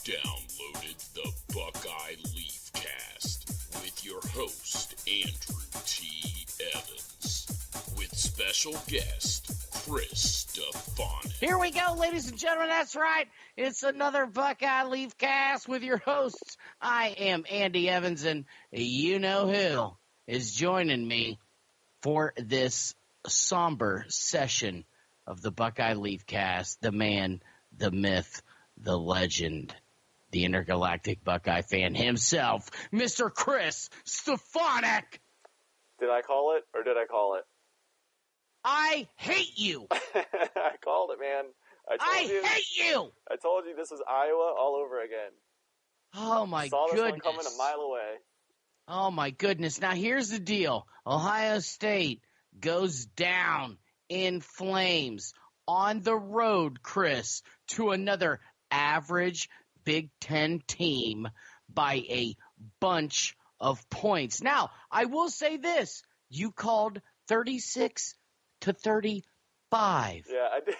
downloaded the Buckeye Leafcast with your host, Andrew T. Evans, with special guest, Chris Stefanik. Here we go, ladies and gentlemen. That's right. It's another Buckeye Leafcast with your hosts. I am Andy Evans, and you know who is joining me for this somber session of the Buckeye Leafcast. The man, the myth, the legend, the intergalactic Buckeye fan himself, Mr. Chris Stefanik. Did I call it, or did I call it? I hate you. I called it, man. I hate you. I told you this was Iowa all over again. Oh, my Saw goodness. this one coming a mile away. Oh, my goodness. Now, here's the deal. Ohio State goes down in flames on the road, Chris, to another average Big Ten team by a bunch of points. Now, I will say this. You called 36-35. Yeah, I did.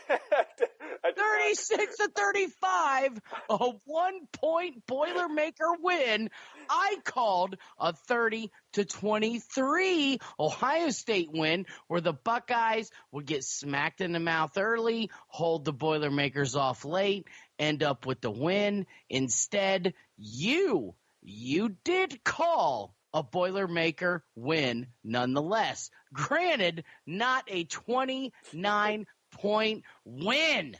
36-35, a 1-point Boilermaker win. I called a 30-23 Ohio State win where the Buckeyes would get smacked in the mouth early, hold the Boilermakers off late, end up with the win. Instead, you did call a Boilermaker win nonetheless. Granted, not a 29-point win.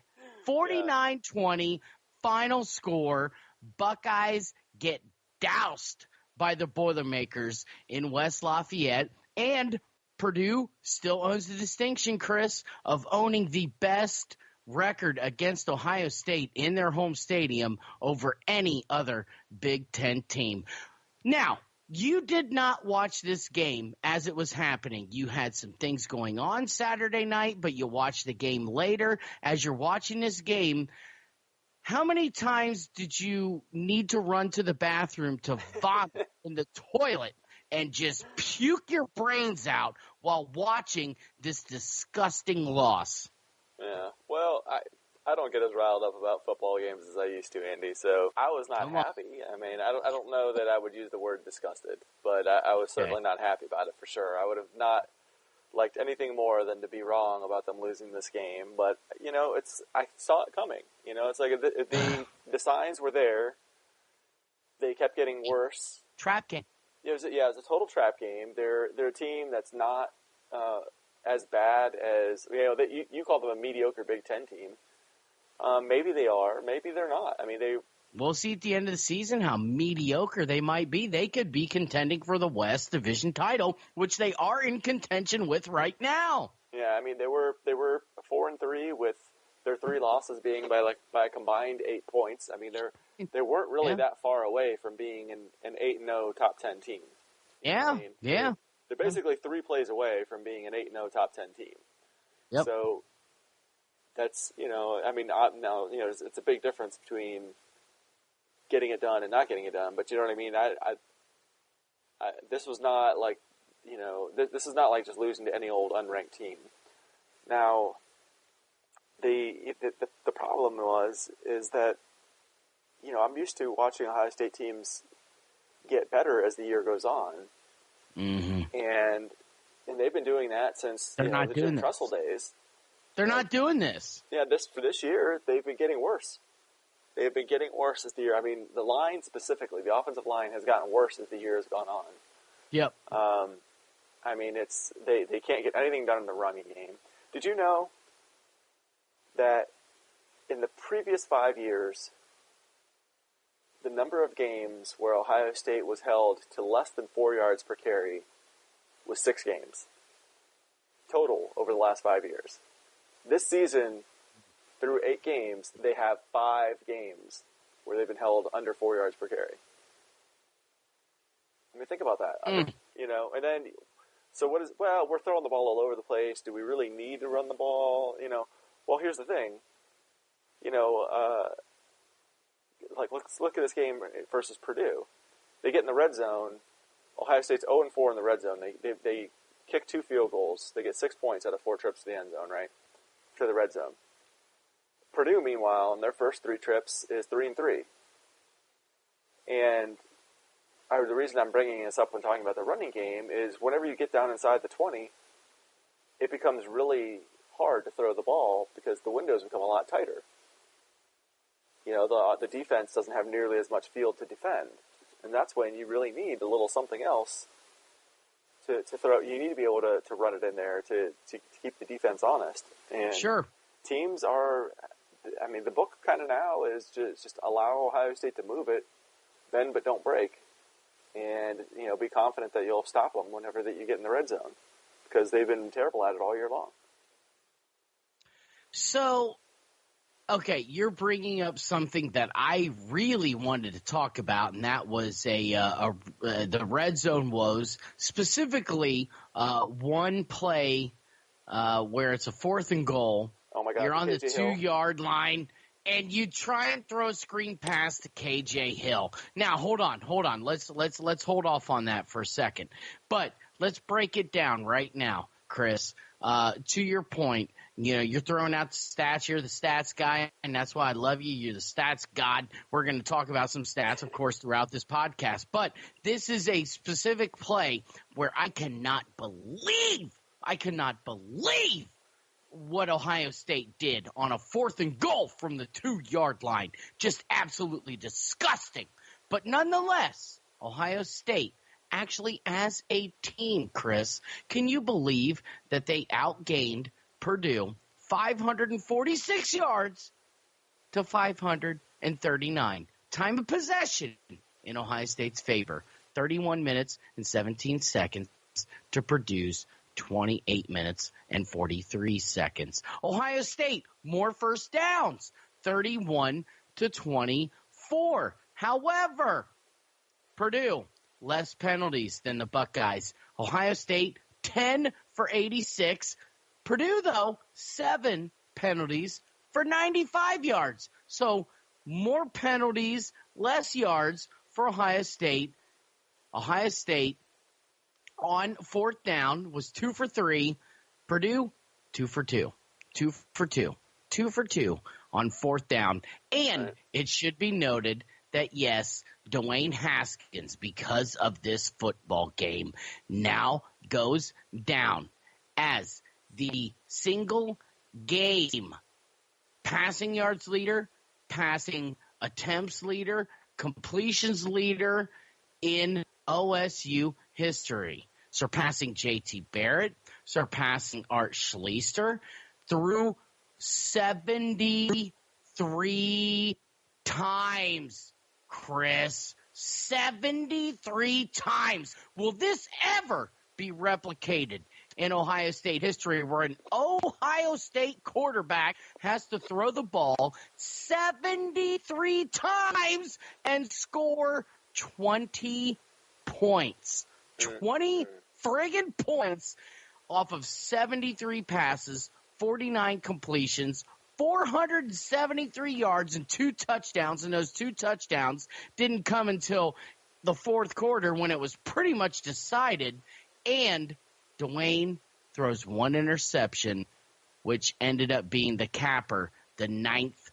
49-20 final score. Buckeyes get doused by the Boilermakers in West Lafayette, and Purdue still owns the distinction, Chris, of owning the best record against Ohio State in their home stadium over any other Big Ten team. Now, you did not watch this game as it was happening. You had some things going on Saturday night, but you watched the game later. As you're watching this game, how many times did you need to run to the bathroom to vomit in the toilet and just puke your brains out while watching this disgusting loss? Yeah, well, I don't get as riled up about football games as I used to, Andy, so I was not happy. I mean, I don't know that I would use the word disgusted, but I was certainly not happy about it for sure. I would have not liked anything more than to be wrong about them losing this game, but, you know, I saw it coming. You know, it's like the signs were there. They kept getting worse. Trap game. It was a total trap game. They're a team that's not as bad as, you know, you call them a mediocre Big Ten team. Maybe they are. Maybe they're not. I mean, we'll see at the end of the season how mediocre they might be. They could be contending for the West Division title, which they are in contention with right now. Yeah, I mean, they were 4-3 with their 3 losses being by a combined 8 points. I mean, they weren't really that far away from being an 8-0 top 10 team. Yeah, I mean, They're basically 3 plays away from being an 8-0 top 10 team. Yep. So that's, you know, I mean, now, you know, it's a big difference between getting it done and not getting it done. But you know what I mean? This was not like, you know, this is not like just losing to any old unranked team. Now, the problem is that, you know, I'm used to watching Ohio State teams get better as the year goes on, and they've been doing that since the Jim Tressel days. They're not doing this. Yeah, for this year, they've been getting worse. They've been getting worse as the year. I mean, the line specifically, the offensive line has gotten worse as the year has gone on. Yep. I mean, they can't get anything done in the running game. Did you know that in the previous 5 years, the number of games where Ohio State was held to less than 4 yards per carry was 6 games total over the last 5 years? This season, through 8 games, they have 5 games where they've been held under 4 yards per carry. I mean, think about that. You know, and then, so we're throwing the ball all over the place. Do we really need to run the ball? You know, well, here's the thing. You know, like, let's look at this game versus Purdue. They get in the red zone. Ohio State's 0-4 in the red zone. They kick 2 field goals. They get 6 points out of 4 trips to the end zone, right? To the red zone. Purdue, meanwhile, in their first 3 trips is 3-3. And the reason I'm bringing this up when talking about the running game is whenever you get down inside the 20, it becomes really hard to throw the ball because the windows become a lot tighter. The defense doesn't have nearly as much field to defend. And that's when you really need a little something else to throw. You need to be able to run it in there to keep the defense honest. And sure. Teams are, the book kind of now is just allow Ohio State to move it, bend but don't break, and be confident that you'll stop them whenever that you get in the red zone, because they've been terrible at it all year long. So, okay, you're bringing up something that I really wanted to talk about, and that was the red zone woes, specifically one play where it's a 4th and goal. Oh my God! You're on the KJ 2-yard line, and you try and throw a screen pass to KJ Hill. Now, hold on. Let's hold off on that for a second. But let's break it down right now, Chris. To your point, you're throwing out the stats. You're the stats guy, and that's why I love you. You're the stats god. We're going to talk about some stats, of course, throughout this podcast. But this is a specific play where I cannot believe what Ohio State did on a 4th and goal from the 2-yard line. Just absolutely disgusting. But nonetheless, Ohio State actually as a team, Chris, can you believe that they outgained Purdue 546 yards to 539? Time of possession in Ohio State's favor, 31 minutes and 17 seconds to Purdue's 28 minutes and 43 seconds. Ohio State, more first downs, 31 to 24. However, Purdue, less penalties than the Buckeyes. Ohio State, 10 for 86. Purdue, though, 7 penalties for 95 yards. So more penalties, less yards for Ohio State. Ohio State on 4th down was 2 for 3. Purdue, 2 for 2. 2 for 2. 2 for 2 on 4th down. And it should be noted that, yes, Dwayne Haskins, because of this football game, now goes down as the single game passing yards leader, passing attempts leader, completions leader in OSU history, surpassing J.T. Barrett, surpassing Art Schlichter, through 73 times, Chris. 73 times. Will this ever be replicated in Ohio State history, where an Ohio State quarterback has to throw the ball 73 times and score 20 points? 20 friggin' points off of 73 passes, 49 completions, 473 yards and 2 touchdowns, and those 2 touchdowns didn't come until the 4th quarter when it was pretty much decided, and Dwayne throws 1 interception, which ended up being the capper, the ninth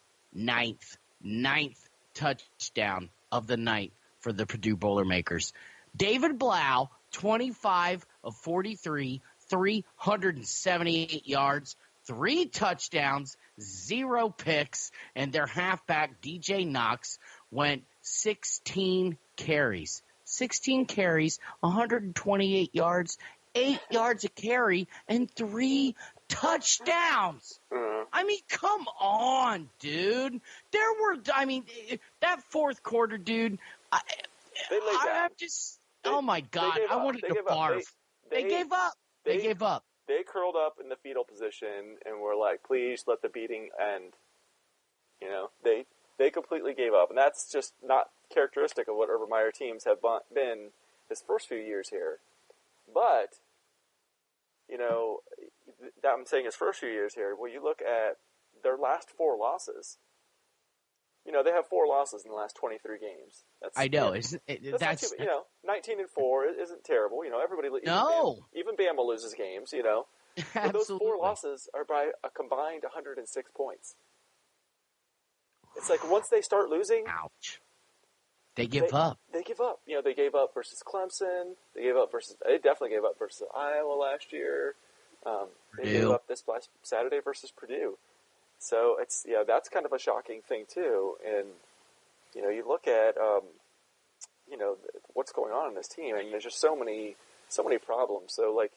touchdown of the night for the Purdue Boilermakers. David Blau, 25 of 43, 378 yards, 3 touchdowns, 0 picks, and their halfback, DJ Knox, went 16 carries. 16 carries, 128 yards, 8 yards a carry, and 3 touchdowns. I mean, come on, dude. That 4th quarter, dude, I'm just, oh my God, I wanted to barf. They gave up. They gave up. They curled up in the fetal position and were like, please let the beating end. They completely gave up. And that's just not characteristic of what Urban Meyer teams have been his first few years here. But, I'm saying his first few years here, well, you look at their last 4 losses. They have 4 losses in the last 23 games. I know. That's 19-4 isn't terrible. Everybody. No. Even Bama loses games. But those 4 losses are by a combined 106 points. It's like once they start losing, ouch. They give up. They give up. They gave up versus Clemson. They definitely gave up versus Iowa last year. They gave up this last Saturday versus Purdue. So that's kind of a shocking thing too. And you look at what's going on in this team, and there's just so many problems. So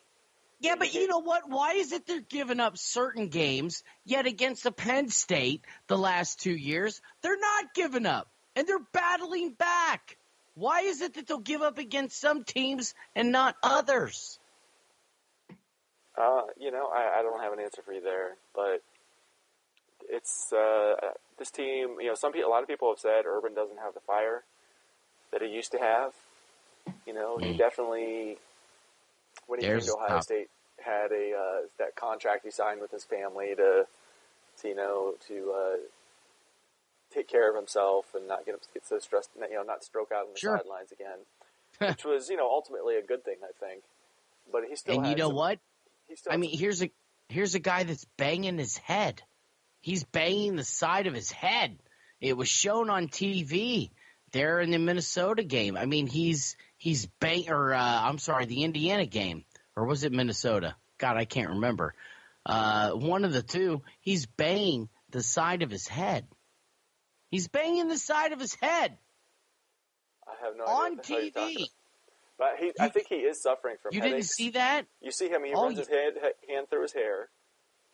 yeah, but you know what? Why is it they're giving up certain games, yet against the Penn State the last 2 years, they're not giving up, and they're battling back? Why is it that they'll give up against some teams and not others? I don't have an answer for you there, but it's this team. A lot of people have said Urban doesn't have the fire that he used to have. He definitely, when he came to Ohio State, had that contract he signed with his family to take care of himself and not get so stressed, not stroke out on the sidelines again, which was ultimately a good thing, I think. But he still. And what? Here's a guy that's banging his head. He's banging the side of his head. It was shown on TV there in the Minnesota game. He's the Indiana game, or was it Minnesota? God, I can't remember. One of the two. He's banging the side of his head. He's banging the side of his head. I have no on idea TV. But I think he is suffering from headaches. You didn't see that? You see him, he runs his hand through his hair.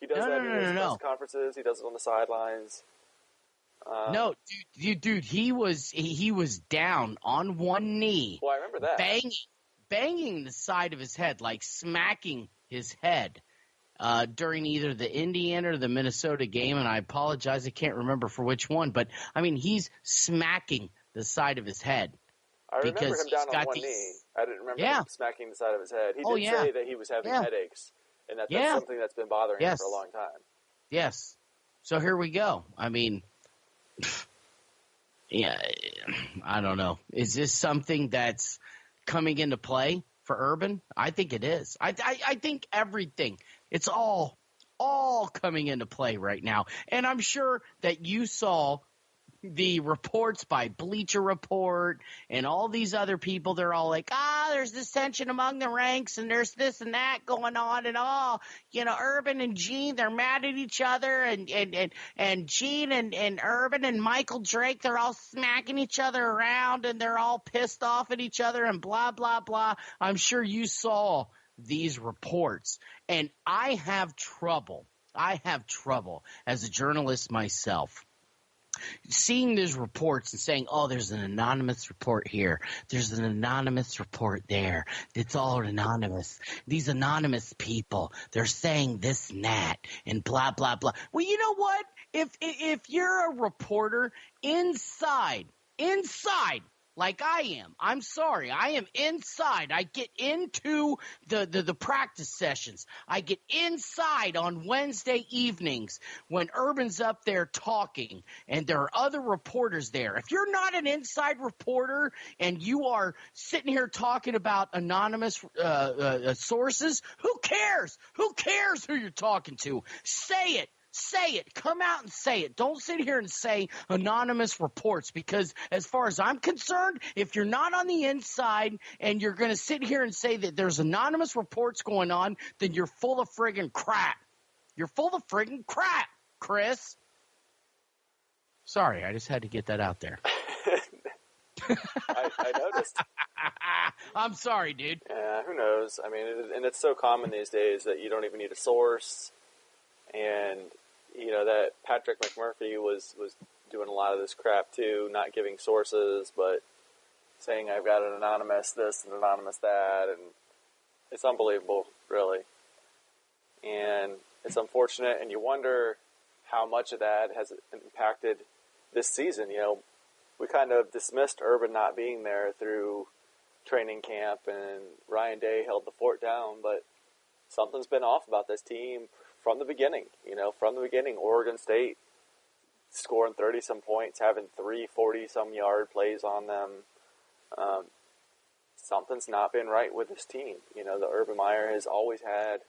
He does that in his press conferences. He does it on the sidelines. No, dude, he was down on one knee. Well, I remember that. Banging the side of his head, like smacking his head during either the Indiana or the Minnesota game, and I apologize, I can't remember for which one, but, he's smacking the side of his head. I remember him down on one knee. I didn't remember him smacking the side of his head. He did say that he was having headaches, and that's something that's been bothering him for a long time. Yes. So here we go. Yeah, I don't know. Is this something that's coming into play for Urban? I think it is. I think everything. It's all coming into play right now. And I'm sure that you saw the reports by Bleacher Report and all these other people. They're all like, there's this tension among the ranks and there's this and that going on and Urban and Gene, they're mad at each other and Gene and Urban and Michael Drake, they're all smacking each other around and they're all pissed off at each other and blah, blah, blah. I'm sure you saw these reports, and I have trouble as a journalist myself seeing these reports and saying, there's an anonymous report here. There's an anonymous report there. It's all anonymous. These anonymous people, they're saying this and that and blah, blah, blah. Well, you know what? If you're a reporter inside, like I am. I'm sorry. I am inside. I get into the practice sessions. I get inside on Wednesday evenings when Urban's up there talking and there are other reporters there. If you're not an inside reporter and you are sitting here talking about anonymous sources, who cares? Who cares who you're talking to? Say it. Say it. Come out and say it. Don't sit here and say anonymous reports, because as far as I'm concerned, if you're not on the inside and you're going to sit here and say that there's anonymous reports going on, then you're full of friggin' crap. You're full of friggin' crap, Chris. Sorry, I just had to get that out there. I noticed. I'm sorry, dude. Yeah, who knows? And it's so common these days that you don't even need a source. And that Patrick McMurphy was doing a lot of this crap too, not giving sources, but saying I've got an anonymous this and anonymous that, and it's unbelievable, really. And it's unfortunate, and you wonder how much of that has impacted this season. We kind of dismissed Urban not being there through training camp, and Ryan Day held the fort down, but something's been off about this team from the beginning. Oregon State scoring 30-some points, having 3 40-some yard plays on them. Something's not been right with this team. The Urban Meyer has always had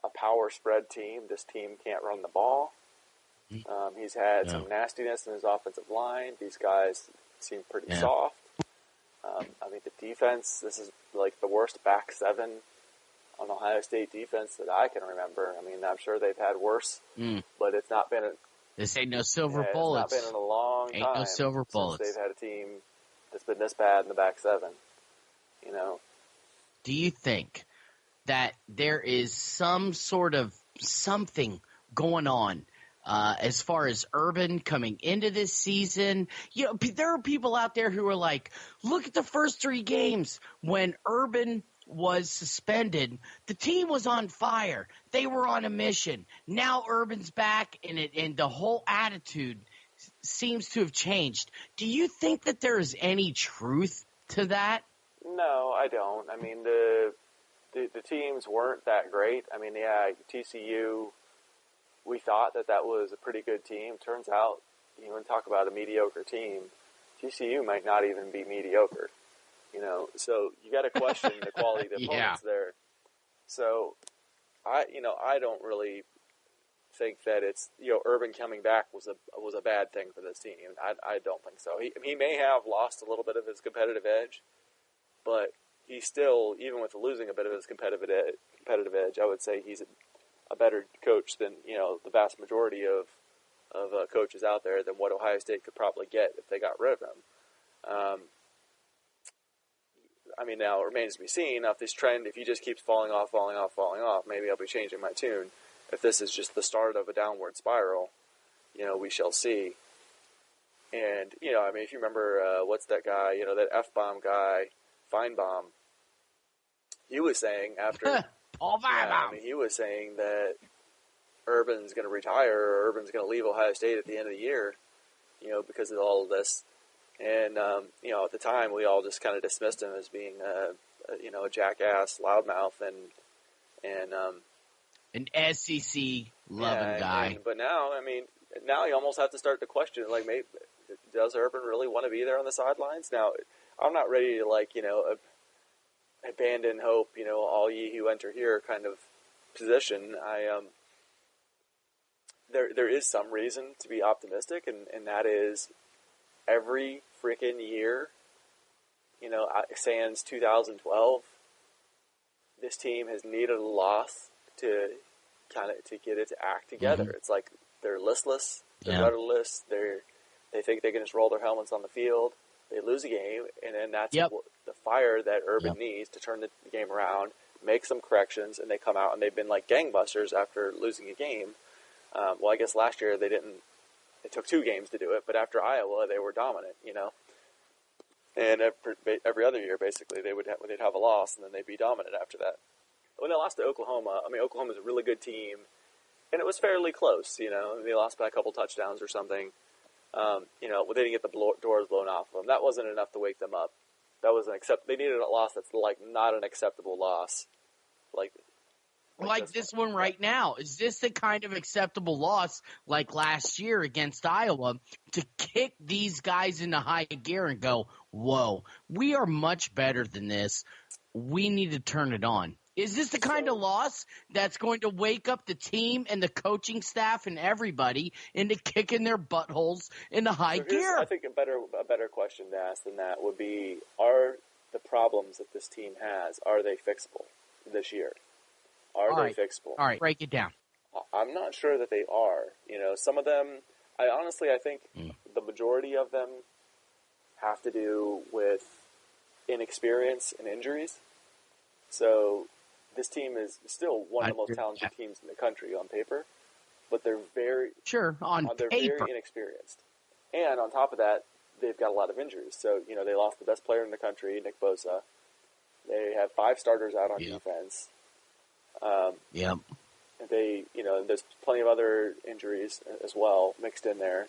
a power spread team. This team can't run the ball. He's had some nastiness in his offensive line. These guys seemed pretty soft. I mean, the defense, this is like the worst back seven on Ohio State defense that I can remember. I mean, I'm sure they've had worse, but it's not been this ain't no silver bullets. It's not been in a long ain't time no silver bullets. since they've had a team that's been this bad in the back seven. Do you think that there is some sort of something going on as far as Urban coming into this season? There are people out there who are like, look at the first 3 games when Urban was suspended. The team was on fire. They were on a mission. Now Urban's back, and the whole attitude seems to have changed. Do you think that there is any truth to that? No, I don't. I mean, the teams weren't that great. I mean, yeah, TCU, we thought that was a pretty good team. Turns out, when you talk about a mediocre team, TCU might not even be mediocre. So you got to question the quality of the opponents there. So, I don't really think that it's Urban coming back was a bad thing for this team. I don't think so. He may have lost a little bit of his competitive edge, but he's still, even with losing a bit of his competitive edge, I would say he's a better coach than the vast majority of coaches out there than what Ohio State could probably get if they got rid of him. I mean, now it remains to be seen if this trend, if he just keeps falling off, maybe I'll be changing my tune. If this is just the start of a downward spiral, we shall see. And, I mean, if you remember, what's that guy, that F-bomb guy, Feinbaum, he was saying after, Paul Feinbaum. I mean, he was saying that Urban's going to retire or Urban's going to leave Ohio State at the end of the year, because of all of this. And, at the time, we all just kind of dismissed him as being, a jackass, loudmouth, and an SEC loving guy. But now, I mean, now you almost have to start to question, like, maybe, does Urban really want to be there on the sidelines? Now, I'm not ready to, abandon hope, all ye who enter here kind of position. There is some reason to be optimistic, and that is every freaking year, sans 2012, this team has needed a loss to get its act together. Mm-hmm. It's like they're listless, they're rudderless, they think they can just roll their helmets on the field. They lose a game, and then that's the fire that Urban needs to turn the game around, make some corrections, and they come out and they've been like gangbusters after losing a game. Well, I guess last year they didn't. It took 2 games to do it, but after Iowa, they were dominant, And every other year, basically, they'd have a loss, and then they'd be dominant after that. When they lost to Oklahoma, I mean, Oklahoma's a really good team, and it was fairly close, They lost by a couple touchdowns or something. They didn't get the doors blown off of them. That wasn't enough to wake them up. That was they needed a loss that's like not an acceptable loss, like this one right now. Is this the kind of acceptable loss like last year against Iowa to kick these guys into high gear and go, whoa, we are much better than this. We need to turn it on. Is this the kind of loss that's going to wake up the team and the coaching staff and everybody into kicking their buttholes into high gear? I think a better question to ask than that would be, are the problems that this team has, are they fixable this year? Are they fixable? All right, break it down. I'm not sure that they are. Some of them, I think the majority of them have to do with inexperience and injuries. So this team is still one of the most talented teams in the country on paper, but they're very they're very inexperienced. And on top of that, they've got a lot of injuries. So, they lost the best player in the country, Nick Bosa. They have 5 starters out on defense. They, there's plenty of other injuries as well mixed in there.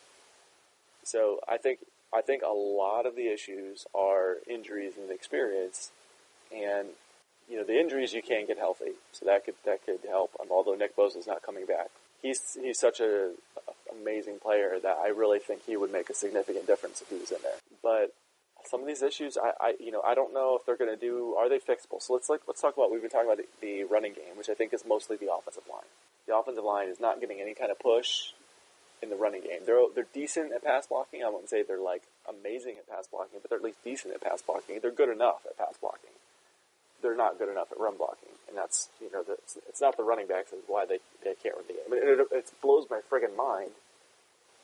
So I think a lot of the issues are injuries and experience, and the injuries you can't get healthy, so that could help. Although Nick Bosa's not coming back, he's such a amazing player that I really think he would make a significant difference if he was in there. But some of these issues, I don't know if they're going to do. Are they fixable? So let's talk about. We've been talking about the running game, which I think is mostly the offensive line. The offensive line is not getting any kind of push in the running game. They're decent at pass blocking. I wouldn't say they're like amazing at pass blocking, but they're at least decent at pass blocking. They're good enough at pass blocking. They're not good enough at run blocking, and that's it's not the running backs is why they can't run the game. I mean, it blows my friggin' mind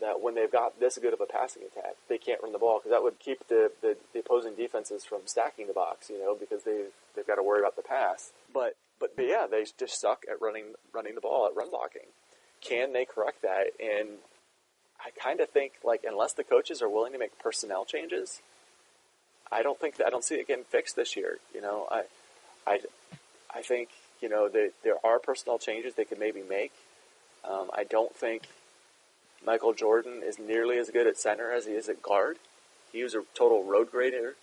that when they've got this good of a passing attack, they can't run the ball, because that would keep the opposing defenses from stacking the box, because they've got to worry about the pass. But yeah, they just suck at running the ball, at run blocking. Can they correct that? And I kind of think, unless the coaches are willing to make personnel changes, I don't see it getting fixed this year. I think there are personnel changes they could maybe make. I don't think Michael Jordan is nearly as good at center as he is at guard. He was a total road grader.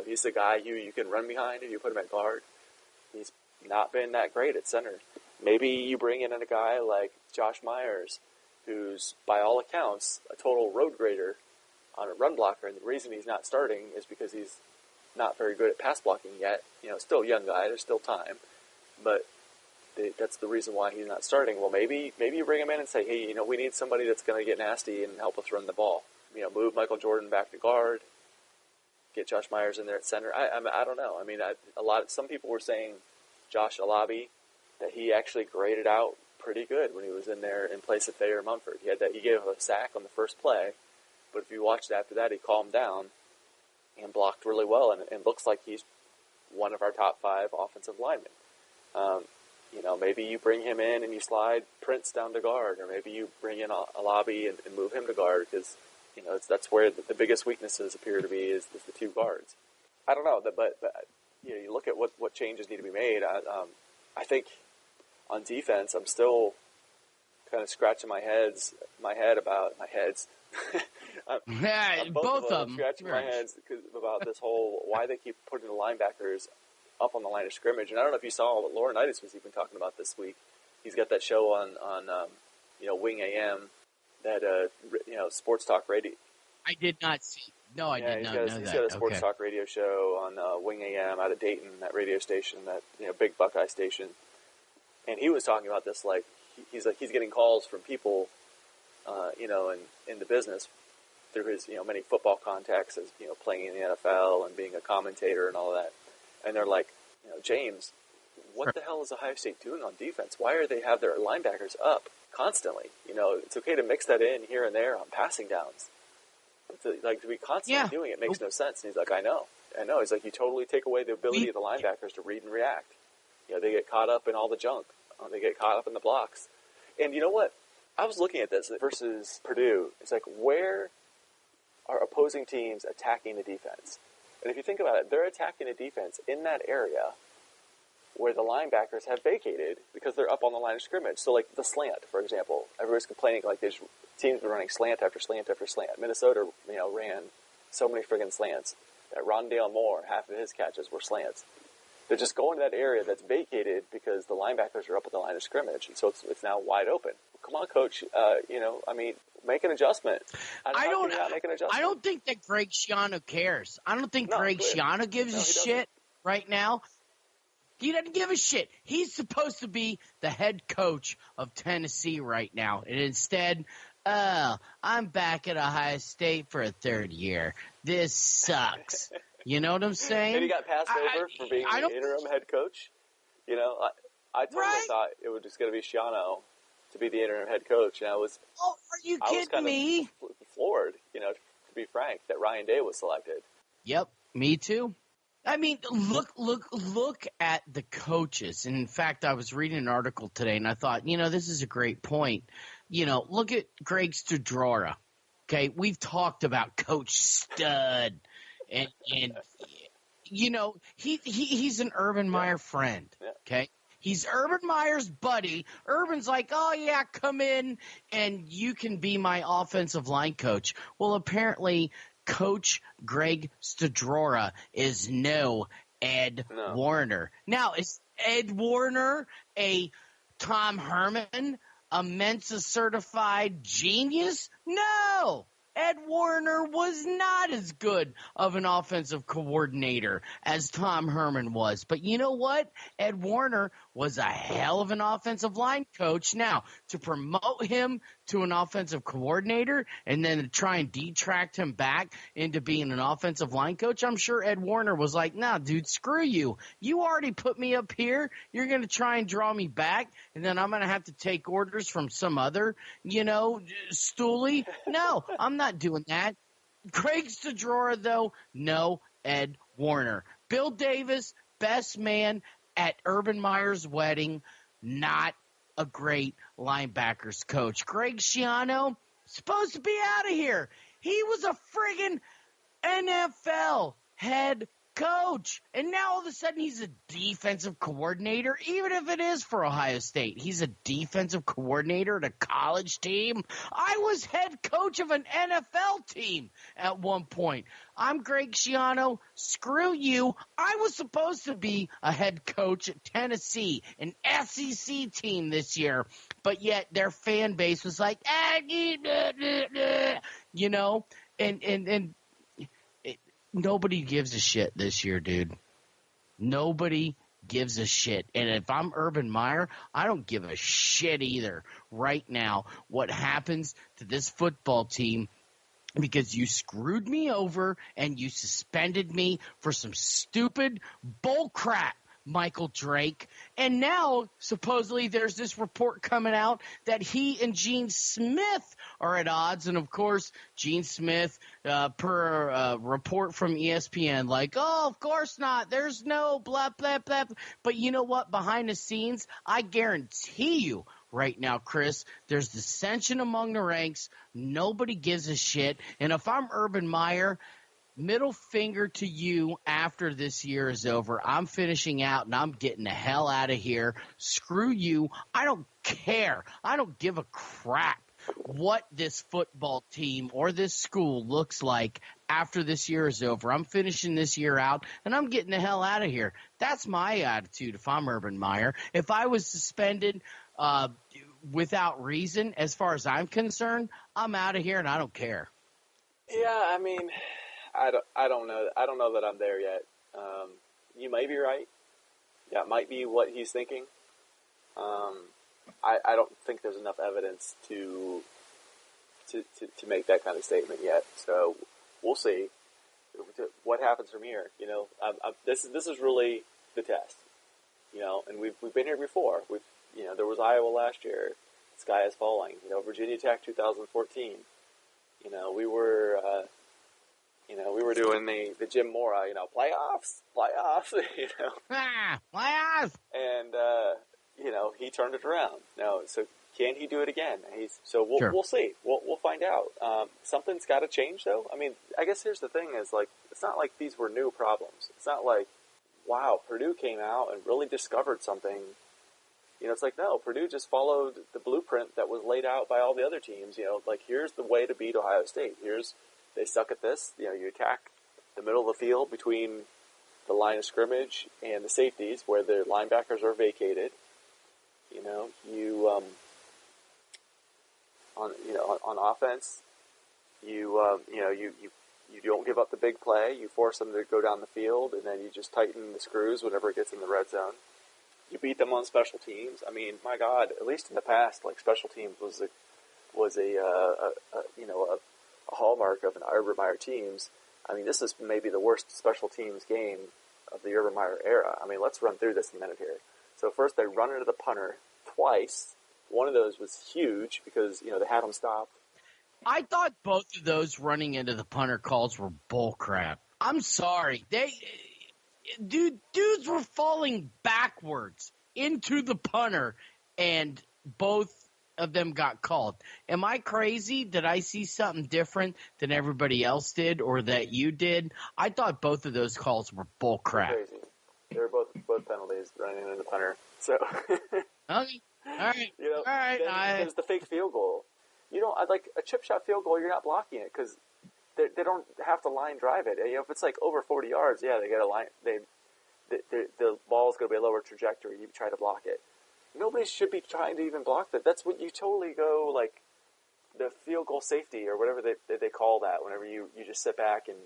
He's the guy you can run behind if you put him at guard. He's not been that great at center. Maybe you bring in a guy like Josh Myers, who's, by all accounts, a total road grader on a run blocker, and the reason he's not starting is because he's not very good at pass blocking yet. Still a young guy, there's still time, but that's the reason why he's not starting. Well, maybe you bring him in and say, hey, we need somebody that's going to get nasty and help us run the ball. Move Michael Jordan back to guard, get Josh Myers in there at center. I don't know. I mean, some people were saying Josh Alabi, that he actually graded out pretty good when he was in there in place of Thayer Munford. He gave a sack on the first play, but if you watched after that, he calmed down and blocked really well, and it looks like he's one of our top 5 offensive linemen. Maybe you bring him in and you slide Prince down to guard, or maybe you bring in Alabi and move him to guard, because that's where the biggest weaknesses appear to be is the 2 guards. I don't know, but you look at what changes need to be made. I think on defense, I'm still kind of scratching my heads. Both of them. I'm scratching my heads about this whole why they keep putting the linebackers up on the line of scrimmage. And I don't know if you saw what Laurinaitis was even talking about this week. He's got that show on Wing AM, that sports talk radio. I did not see. No, I did not know that. He's got a sports talk radio show on Wing AM out of Dayton, that radio station, that big Buckeye station. And he was talking about this, he's getting calls from people, in the business through his many football contacts as playing in the NFL and being a commentator and all that. And they're like, James, what the hell is Ohio State doing on defense? Why are they have their linebackers up constantly? It's okay to mix that in here and there on passing downs. But to be constantly doing it makes no sense. And he's like, I know. He's like, you totally take away the ability of the linebackers to read and react. They get caught up in all the junk. They get caught up in the blocks. And you know what? I was looking at this versus Purdue. It's like, where are opposing teams attacking the defense? And if you think about it, they're attacking the defense in that area where the linebackers have vacated because they're up on the line of scrimmage. So, like the slant, for example. Everybody's complaining these teams were running slant after slant after slant. Minnesota, ran so many friggin' slants that Rondale Moore, half of his catches were slants. They're just going to that area that's vacated because the linebackers are up at the line of scrimmage, and so it's now wide open. Come on, coach. Make an adjustment. I don't think that Greg Schiano cares. I don't think Greg Schiano gives a shit right now. He doesn't give a shit. He's supposed to be the head coach of Tennessee right now, and instead, I'm back at Ohio State for a 3rd year. This sucks. You know what I'm saying? And he got passed over for being the interim head coach. I totally thought it was just going to be Schiano to be the interim head coach, and I was. Oh, are you kidding me? Floored, to be frank, that Ryan Day was selected. Yep, me too. I mean, look at the coaches. And in fact, I was reading an article today, and I thought, this is a great point. Look at Greg Studrora. Okay, we've talked about Coach Stud. And he's an Urban Meyer friend, okay? He's Urban Meyer's buddy. Urban's like, oh, yeah, come in and you can be my offensive line coach. Well, apparently Coach Greg Studrora is no Ed Warner. Now, is Ed Warner a Tom Herman, a Mensa certified genius? No. Ed Warner was not as good of an offensive coordinator as Tom Herman was. But you know what? Ed Warner was a hell of an offensive line coach. Now, to promote him to an offensive coordinator and then to try and detract him back into being an offensive line coach, I'm sure Ed Warner was like, nah, dude, screw you. You already put me up here. You're going to try and draw me back, and then I'm going to have to take orders from some other, stoolie. No, I'm not doing that. Craig Stadrora, though, no Ed Warner. Bill Davis, best man at Urban Meyer's wedding, not a great linebackers coach. Greg Schiano, supposed to be out of here. He was a friggin' NFL head coach. And now all of a sudden he's a defensive coordinator, even if it is for Ohio State. He's a defensive coordinator at a college team. I was head coach of an NFL team at one point. I'm Greg Schiano. Screw you. I was supposed to be a head coach at Tennessee, an SEC team this year, but yet their fan base was like, and nobody gives a shit this year, dude. Nobody gives a shit. And if I'm Urban Meyer, I don't give a shit either right now what happens to this football team, because you screwed me over and you suspended me for some stupid bull crap, Michael Drake. And now, supposedly, there's this report coming out that he and Gene Smith are at odds. And, of course, Gene Smith, per report from ESPN, like, oh, of course not. There's no blah, blah, blah. But you know what? Behind the scenes, I guarantee you right now, Chris, there's dissension among the ranks. Nobody gives a shit. And if I'm Urban Meyer, middle finger to you after this year is over. I'm finishing out, and I'm getting the hell out of here. Screw you. I don't care. I don't give a crap what this football team or this school looks like after this year is over. I'm finishing this year out, and I'm getting the hell out of here. That's my attitude if I'm Urban Meyer. If I was suspended without reason, as far as I'm concerned, I'm out of here, and I don't care. Yeah, I mean, I don't know. I don't know that I'm there yet. You may be right. That might be what he's thinking. I don't think there's enough evidence to make that kind of statement yet. So we'll see what happens from here. This is really the test. And we've been here before. There was Iowa last year. The sky is falling. Virginia Tech 2014. We were doing the Jim Mora, playoffs. Playoffs. And he turned it around. So can he do it again? Sure. We'll see. We'll find out. Something's got to change, though. I mean, I guess here's the thing: is like it's not like these were new problems. It's not like, wow, Purdue came out and really discovered something. It's like, no, Purdue just followed the blueprint that was laid out by all the other teams. Like here's the way to beat Ohio State. They suck at this. You attack the middle of the field between the line of scrimmage and the safeties where the linebackers are vacated. On offense, you don't give up the big play. You force them to go down the field, and then you just tighten the screws whenever it gets in the red zone. You beat them on special teams. I mean, my God, at least in the past, like special teams was a hallmark of an Urban Meyer teams. I mean, this is maybe the worst special teams game of the Urban Meyer era. I mean, let's run through this in a minute here. So first, they run into the punter twice. One of those was huge because they had him stopped. I thought both of those running into the punter calls were bullcrap. I'm sorry. Dudes were falling backwards into the punter, and both of them got called. Am I crazy? Did I see something different than everybody else did or that you did? I thought both of those calls were bull crap. Crazy. They were both penalties running into the punter. So okay. All right. All right. There's the fake field goal. Like a chip shot field goal, you're not blocking it because they don't have to line drive it. If it's like over 40 yards, yeah, they get a line. The ball's going to be a lower trajectory. You try to block it. Nobody should be trying to even block that. That's what you totally go like the field goal safety or whatever they call that. Whenever you just sit back and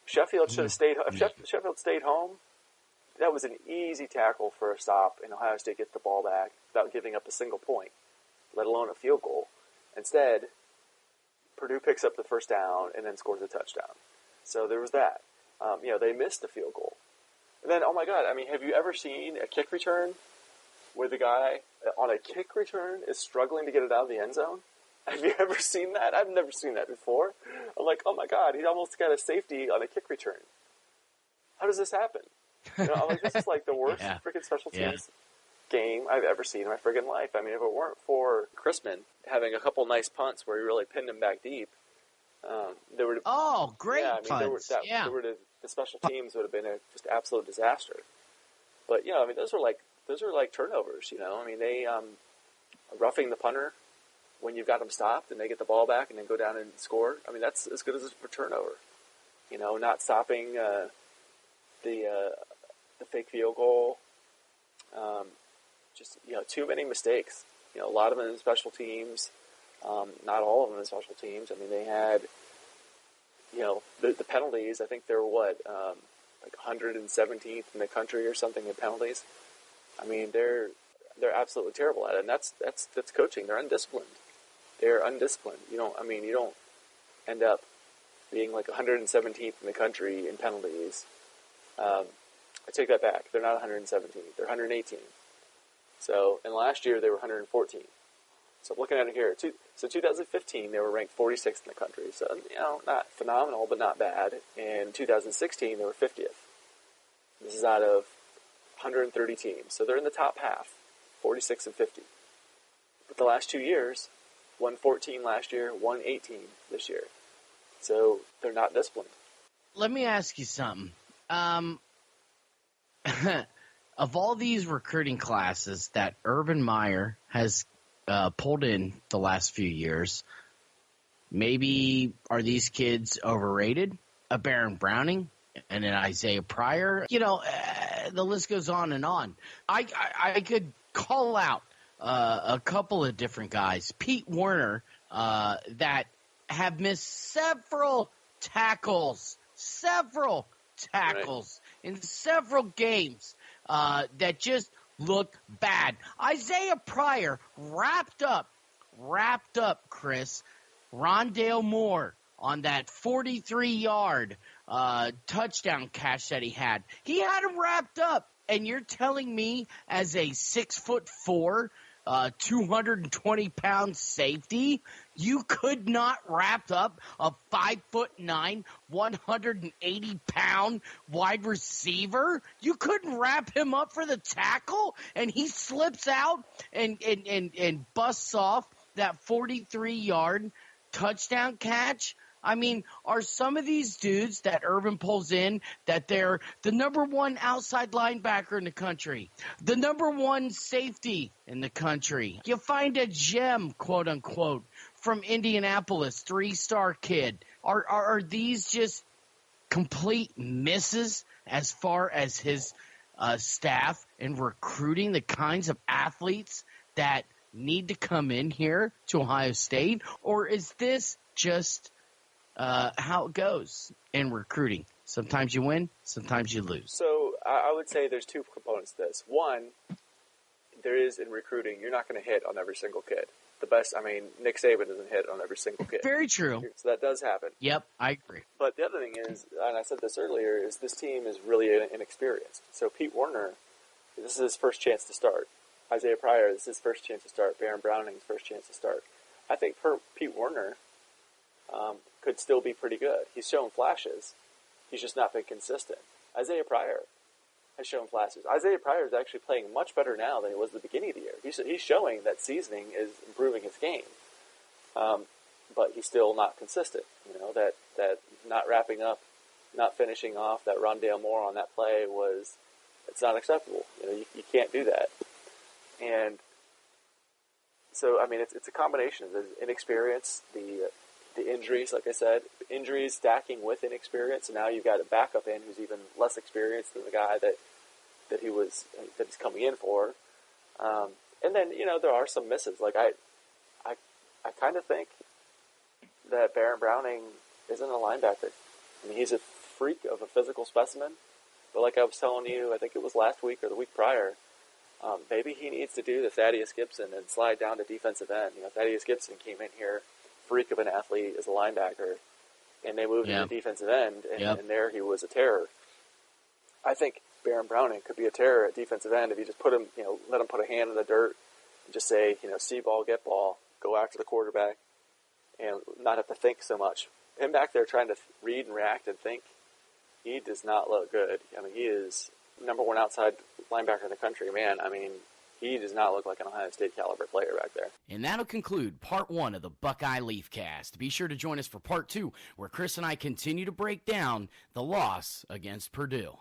Sheffield should have stayed. If Sheffield stayed home, that was an easy tackle for a stop, and Ohio State gets the ball back without giving up a single point, let alone a field goal. Instead, Purdue picks up the first down and then scores a touchdown. So there was that. They missed the field goal. And then, oh my God, I mean, have you ever seen a kick return where the guy on a kick return is struggling to get it out of the end zone? Have you ever seen that? I've never seen that before. I'm like, oh my God, he almost got a safety on a kick return. How does this happen? I'm like, this is like the worst freaking special teams game I've ever seen in my friggin' life. I mean, if it weren't for Chrisman having a couple nice punts where he really pinned him back deep, there would have... great punts. The special teams would have been a just absolute disaster. But, I mean, those are like turnovers, I mean, they roughing the punter when you've got them stopped and they get the ball back and then go down and score. I mean, that's as good as a turnover. Not stopping the fake field goal. Too many mistakes. A lot of them in special teams. Not all of them in special teams. I mean, they had, the penalties. I think they were like 117th in the country or something in penalties. I mean, they're absolutely terrible at it, and that's coaching. They're undisciplined. They're undisciplined. You don't end up being like 117th in the country in penalties. I take that back. They're not 117th. They're 118th. So, and last year they were 114th. So looking at it here, so 2015 they were ranked 46th in the country. So, not phenomenal, but not bad. In 2016 they were 50th. This is out of 130 teams. So they're in the top half, 46 and 50. But the last 2 years, 114 last year, 118 this year. So they're not disciplined. Let me ask you something. Of all these recruiting classes that Urban Meyer has pulled in the last few years, maybe are these kids overrated? A Baron Browning and an Isaiah Pryor? The list goes on and on. I could call out a couple of different guys. Pete Werner, that have missed several tackles in several games that just look bad. Isaiah Pryor wrapped up, Chris, Rondale Moore on that 43-yard touchdown catch that he had. He had him wrapped up. And you're telling me as a 6'4", 220-pound safety, you could not wrap up a 5'9", 180-pound wide receiver? You couldn't wrap him up for the tackle, and he slips out and busts off that 43-yard touchdown catch? I mean, are some of these dudes that Urban pulls in that they're the number one outside linebacker in the country, the number one safety in the country? You find a gem, quote unquote, from Indianapolis, 3-star kid. Are these just complete misses as far as his staff and recruiting the kinds of athletes that need to come in here to Ohio State? Or is this just how it goes in recruiting? Sometimes you win, sometimes you lose. So I would say there's two components to this. One, there is in recruiting, you're not going to hit on every single kid. Nick Saban doesn't hit on every single kid. Very true. So that does happen. Yep, I agree. But the other thing is, and I said this earlier, is this team is really inexperienced. So Pete Werner, this is his first chance to start. Isaiah Pryor, this is his first chance to start. Baron Browning's first chance to start. I think Pete Werner could still be pretty good. He's shown flashes. He's just not been consistent. Isaiah Pryor has shown flashes. Isaiah Pryor is actually playing much better now than he was at the beginning of the year. He's showing that seasoning is improving his game. But he's still not consistent. That not wrapping up, not finishing off that Rondale Moore on that play it's not acceptable. You can't do that. And so, it's a combination of the inexperience, the injuries, like I said, injuries stacking with inexperience, and now you've got a backup in who's even less experienced than the guy that he's coming in for. And then, there are some misses. Like I kind of think that Baron Browning isn't a linebacker. He's a freak of a physical specimen, But like I was telling you, I think it was last week or the week prior, maybe he needs to do the Thaddeus Gibson and slide down to defensive end. Thaddeus Gibson came in here, freak of an athlete as a linebacker, and they moved him to defensive end, and there he was a terror. I think Baron Browning could be a terror at defensive end if you just put him, let him put a hand in the dirt and just say, see ball, get ball, go after the quarterback, and not have to think so much. Him back there trying to read and react and think, he does not look good. I mean, he is number one outside linebacker in the country, man. I mean, he does not look like an Ohio State caliber player back there. And that'll conclude part 1 of the Buckeye Leafcast. Be sure to join us for part 2, where Chris and I continue to break down the loss against Purdue.